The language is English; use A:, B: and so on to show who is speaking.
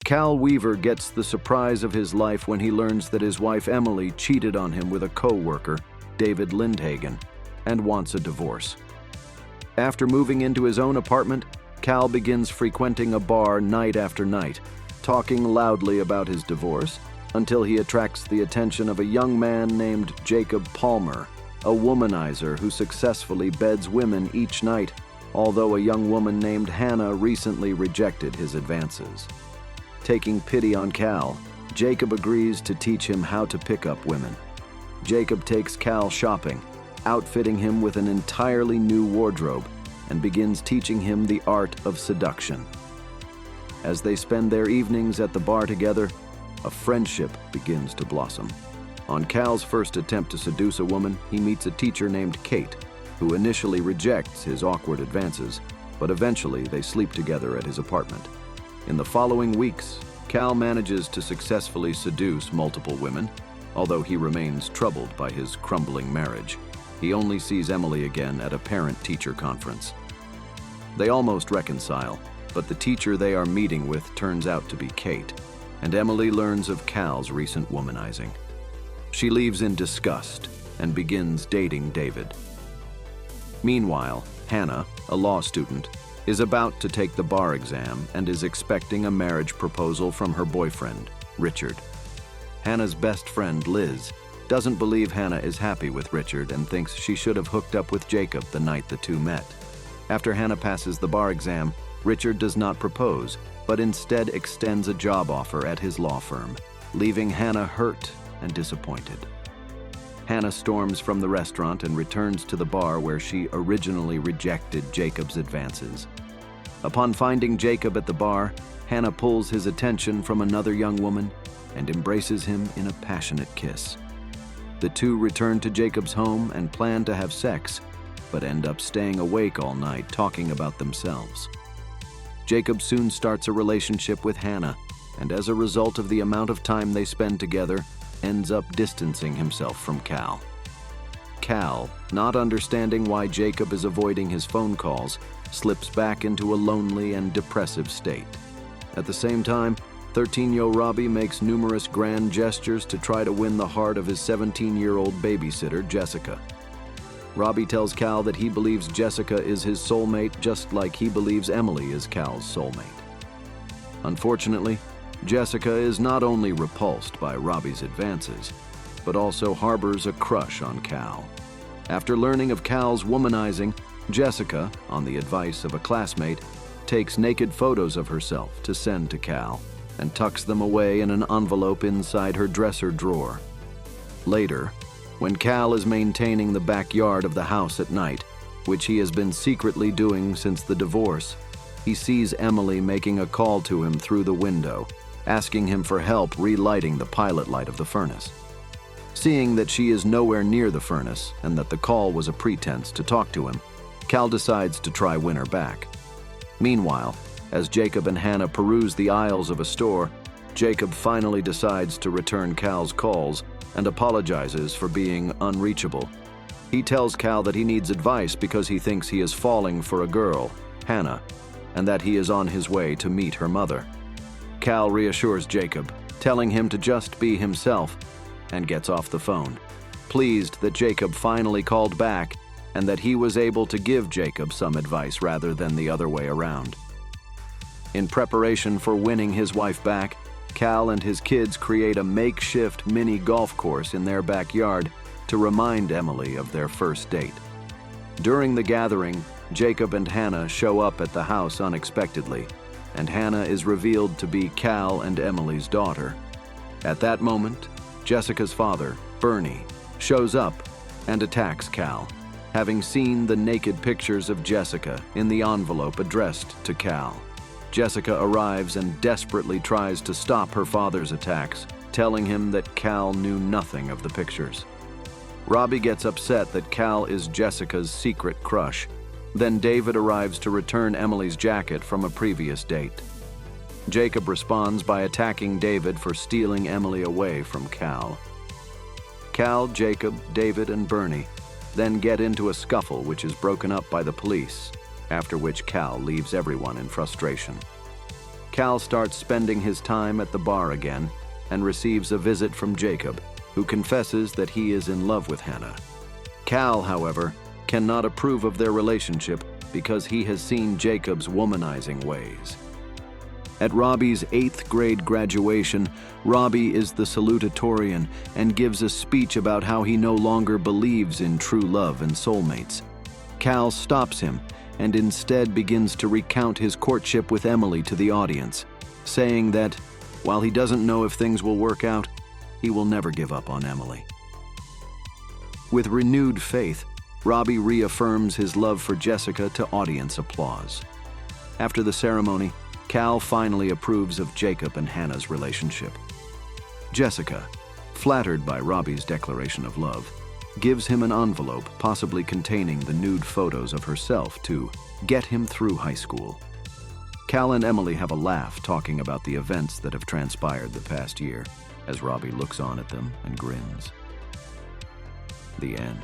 A: Cal Weaver gets the surprise of his life when he learns that his wife Emily cheated on him with a co-worker, David Lindhagen, and wants a divorce. After moving into his own apartment, Cal begins frequenting a bar night after night, talking loudly about his divorce, until he attracts the attention of a young man named Jacob Palmer, a womanizer who successfully beds women each night, although a young woman named Hannah recently rejected his advances. Taking pity on Cal, Jacob agrees to teach him how to pick up women. Jacob takes Cal shopping, outfitting him with an entirely new wardrobe, and begins teaching him the art of seduction. As they spend their evenings at the bar together, a friendship begins to blossom. On Cal's first attempt to seduce a woman, he meets a teacher named Kate, who initially rejects his awkward advances, but eventually they sleep together at his apartment. In the following weeks, Cal manages to successfully seduce multiple women, although he remains troubled by his crumbling marriage. He only sees Emily again at a parent-teacher conference. They almost reconcile, but the teacher they are meeting with turns out to be Kate, and Emily learns of Cal's recent womanizing. She leaves in disgust and begins dating David. Meanwhile, Hannah, a law student, is about to take the bar exam and is expecting a marriage proposal from her boyfriend, Richard. Hannah's best friend, Liz, doesn't believe Hannah is happy with Richard and thinks she should have hooked up with Jacob the night the two met. After Hannah passes the bar exam, Richard does not propose, but instead extends a job offer at his law firm, leaving Hannah hurt and disappointed. Hannah storms from the restaurant and returns to the bar where she originally rejected Jacob's advances. Upon finding Jacob at the bar, Hannah pulls his attention from another young woman and embraces him in a passionate kiss. The two return to Jacob's home and plan to have sex, but end up staying awake all night talking about themselves. Jacob soon starts a relationship with Hannah, and as a result of the amount of time they spend together, ends up distancing himself from Cal. Cal, not understanding why Jacob is avoiding his phone calls, slips back into a lonely and depressive state. At the same time, 13-year-old Robbie makes numerous grand gestures to try to win the heart of his 17-year-old babysitter, Jessica. Robbie tells Cal that he believes Jessica is his soulmate just like he believes Emily is Cal's soulmate. Unfortunately, Jessica is not only repulsed by Robbie's advances, but also harbors a crush on Cal. After learning of Cal's womanizing, Jessica, on the advice of a classmate, takes naked photos of herself to send to Cal and tucks them away in an envelope inside her dresser drawer. Later, when Cal is maintaining the backyard of the house at night, which he has been secretly doing since the divorce, he sees Emily making a call to him through the window, asking him for help relighting the pilot light of the furnace. Seeing that she is nowhere near the furnace and that the call was a pretense to talk to him, Cal decides to try win her back. Meanwhile, as Jacob and Hannah peruse the aisles of a store, Jacob finally decides to return Cal's calls and apologizes for being unreachable. He tells Cal that he needs advice because he thinks he is falling for a girl, Hannah, and that he is on his way to meet her mother. Cal reassures Jacob, telling him to just be himself, and gets off the phone, pleased that Jacob finally called back and that he was able to give Jacob some advice rather than the other way around. In preparation for winning his wife back, Cal and his kids create a makeshift mini golf course in their backyard to remind Emily of their first date. During the gathering, Jacob and Hannah show up at the house unexpectedly, and Hannah is revealed to be Cal and Emily's daughter. At that moment, Jessica's father, Bernie, shows up and attacks Cal, having seen the naked pictures of Jessica in the envelope addressed to Cal. Jessica arrives and desperately tries to stop her father's attacks, telling him that Cal knew nothing of the pictures. Robbie gets upset that Cal is Jessica's secret crush. Then David arrives to return Emily's jacket from a previous date. Jacob responds by attacking David for stealing Emily away from Cal. Cal, Jacob, David, and Bernie then get into a scuffle which is broken up by the police, after which Cal leaves everyone in frustration. Cal starts spending his time at the bar again and receives a visit from Jacob, who confesses that he is in love with Hannah. Cal, however, cannot approve of their relationship because he has seen Jacob's womanizing ways. At Robbie's 8th grade graduation, Robbie is the salutatorian and gives a speech about how he no longer believes in true love and soulmates. Cal stops him and instead begins to recount his courtship with Emily to the audience, saying that, while he doesn't know if things will work out, he will never give up on Emily. With renewed faith, Robbie reaffirms his love for Jessica to audience applause. After the ceremony, Cal finally approves of Jacob and Hannah's relationship. Jessica, flattered by Robbie's declaration of love, gives him an envelope possibly containing the nude photos of herself to get him through high school. Cal and Emily have a laugh talking about the events that have transpired the past year, as Robbie looks on at them and grins. The end.